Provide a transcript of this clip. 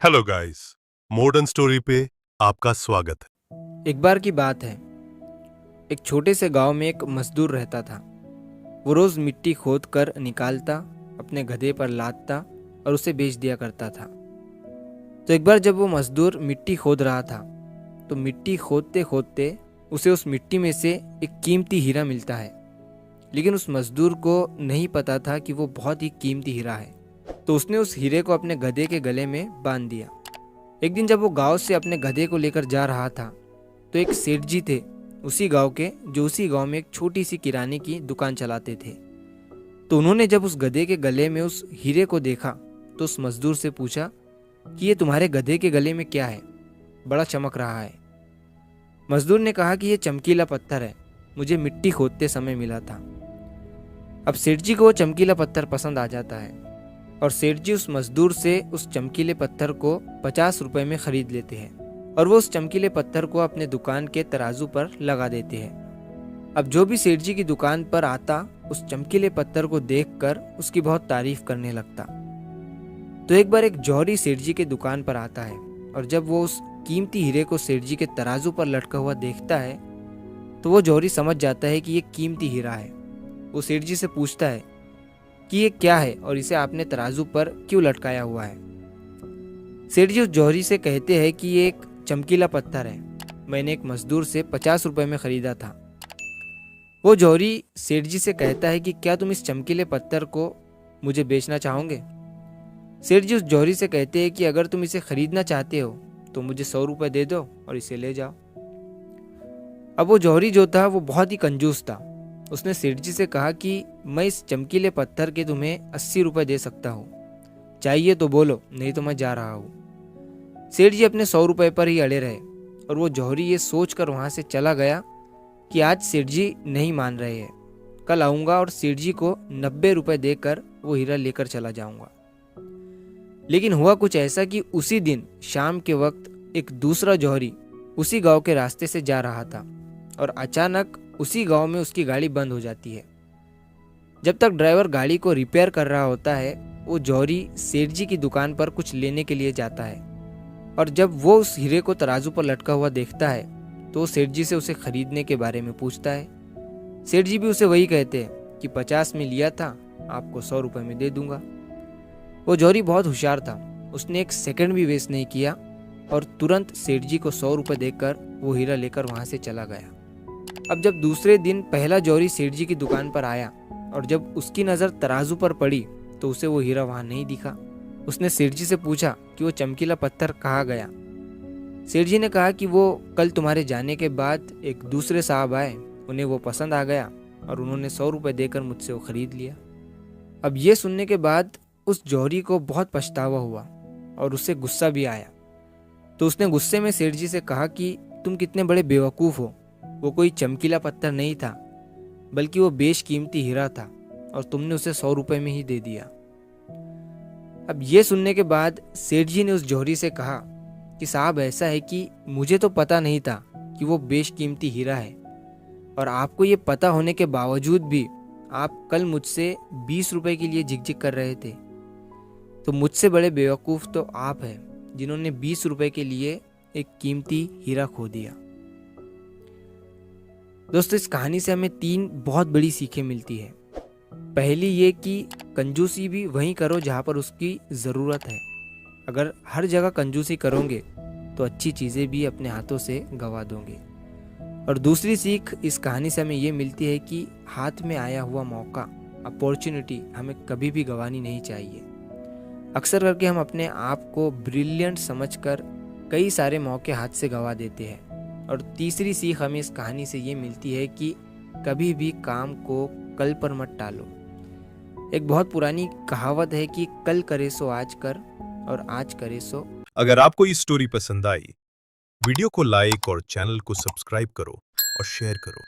Hello guys, modern story पे आपका स्वागत है। एक बार की बात है। एक छोटे से गांव में एक मजदूर रहता था। वो रोज मिट्टी खोद कर निकालता, अपने गधे पर लादता और उसे बेच दिया करता था। तो एक बार जब वो मजदूर मिट्टी खोद रहा था, तो मिट्टी खोदते खोदते उसे उस मिट्टी में से एक कीमती हीरा मिलता है। लेकिन उस मजदूर को नहीं पता था कि वो बहुत ही कीमती हीरा है। तो उसने उस हीरे को अपने गधे के गले में बांध दिया। एक दिन जब वो गांव से अपने गधे को लेकर जा रहा था, तो एक सेठ जी थे उसी गांव के, जो उसी गांव में एक छोटी सी किराने की दुकान चलाते थे। तो उन्होंने जब उस गधे के गले में उस हीरे को देखा, तो उस मजदूर से पूछा कि ये तुम्हारे गधे के गले में क्या है, बड़ा चमक रहा है। मजदूर ने कहा कि ये चमकीला पत्थर है, मुझे मिट्टी खोदते समय मिला था। अब सेठ जी को वो चमकीला पत्थर पसंद आ जाता है और सेठ जी उस मजदूर से उस चमकीले पत्थर को 50 रुपए में खरीद लेते हैं और वो उस चमकीले पत्थर को अपने दुकान के तराजू पर लगा देते हैं। अब जो भी सेठ जी की दुकान पर आता, उस चमकीले पत्थर को देखकर उसकी बहुत तारीफ करने लगता। तो एक बार एक जौहरी सेठ जी के दुकान पर आता है और जब वो उस कीमती हीरे को सेठ जी के तराजू पर लटका हुआ देखता है, तो वो जौहरी समझ जाता है कि ये कीमती हीरा है। वो सेठ जी से पूछता है कि ये क्या है और इसे आपने तराजू पर क्यों लटकाया हुआ है। सेठ जी उस जौहरी से कहते हैं कि ये एक चमकीला पत्थर है, मैंने एक मजदूर से 50 रुपए में खरीदा था। वो जौहरी सेठ जी से कहता है कि क्या तुम इस चमकीले पत्थर को मुझे बेचना चाहोगे। सेठ जी उस जौहरी से कहते हैं कि अगर तुम इसे खरीदना चाहते हो तो मुझे 100 रुपए दे दो और इसे ले जाओ। अब वो जौहरी जो था वो बहुत ही कंजूस था। उसने सेठ जी से कहा कि मैं इस चमकीले पत्थर के तुम्हें 80 रुपए दे सकता हूँ, चाहिए तो बोलो, नहीं तो मैं जा रहा हूँ। सेठ जी अपने 100 रुपए पर ही अड़े रहे और वो जौहरी ये सोच कर वहाँ से चला गया कि आज सेठ जी नहीं मान रहे हैं, कल आऊँगा और सेठ जी को 90 रुपए देकर वो हीरा लेकर चला जाऊँगा। लेकिन हुआ कुछ ऐसा कि उसी दिन शाम के वक्त एक दूसरा जौहरी उसी गांव के रास्ते से जा रहा था और अचानक उसी गांव में उसकी गाड़ी बंद हो जाती है। जब तक ड्राइवर गाड़ी को रिपेयर कर रहा होता है, वो जौहरी सेठ जी की दुकान पर कुछ लेने के लिए जाता है और जब वो उस हीरे को तराजू पर लटका हुआ देखता है, तो सेठ जी से उसे खरीदने के बारे में पूछता है। सेठ जी भी उसे वही कहते हैं कि 50 में लिया था, आपको 100 रुपए में दे दूंगा। वो जौहरी बहुत होशियार था, उसने एक सेकंड भी वेस्ट नहीं किया और तुरंत सेठ जी को 100 रुपए देकर वो हीरा लेकर वहां से चला गया। अब जब दूसरे दिन पहला जौहरी सेठ जी की दुकान पर आया और जब उसकी नज़र तराजू पर पड़ी, तो उसे वो हीरा वहां नहीं दिखा। उसने सेठ जी से पूछा कि वो चमकीला पत्थर कहाँ गया। सेठ जी ने कहा कि वो कल तुम्हारे जाने के बाद एक दूसरे साहब आए, उन्हें वो पसंद आ गया और उन्होंने 100 रुपए देकर मुझसे वो खरीद लिया। अब ये सुनने के बाद उस जौहरी को बहुत पछतावा हुआ और उससे गुस्सा भी आया। तो उसने गुस्से में सेठ जी से कहा कि तुम कितने बड़े बेवकूफ़ हो, वो कोई चमकीला पत्थर नहीं था, बल्कि वो बेशकीमती हीरा था और तुमने उसे 100 रुपए में ही दे दिया। अब ये सुनने के बाद सेठ जी ने उस जौहरी से कहा कि साहब, ऐसा है कि मुझे तो पता नहीं था कि वो बेशकीमती हीरा है और आपको ये पता होने के बावजूद भी आप कल मुझसे 20 रुपए के लिए झिकझिक कर रहे थे। तो मुझसे बड़े बेवकूफ़ तो आप हैं जिन्होंने 20 रुपए के लिए एक कीमती हीरा खो दिया। दोस्तों, इस कहानी से हमें 3 बहुत बड़ी सीखें मिलती है। पहली ये कि कंजूसी भी वहीं करो जहाँ पर उसकी ज़रूरत है। अगर हर जगह कंजूसी करोगे तो अच्छी चीज़ें भी अपने हाथों से गंवा दोगे। और दूसरी सीख इस कहानी से हमें ये मिलती है कि हाथ में आया हुआ मौका, अपॉर्चुनिटी हमें कभी भी गंवानी नहीं चाहिए। अक्सर करके हम अपने आप को ब्रिलियंट समझकर कई सारे मौके हाथ से गंवा देते हैं। और तीसरी सीख हमें इस कहानी से ये मिलती है कि कभी भी काम को कल पर मत टालो। एक बहुत पुरानी कहावत है कि कल करे सो आज कर और आज करे सो। अगर आपको ये स्टोरी पसंद आई, वीडियो को लाइक और चैनल को सब्सक्राइब करो और शेयर करो।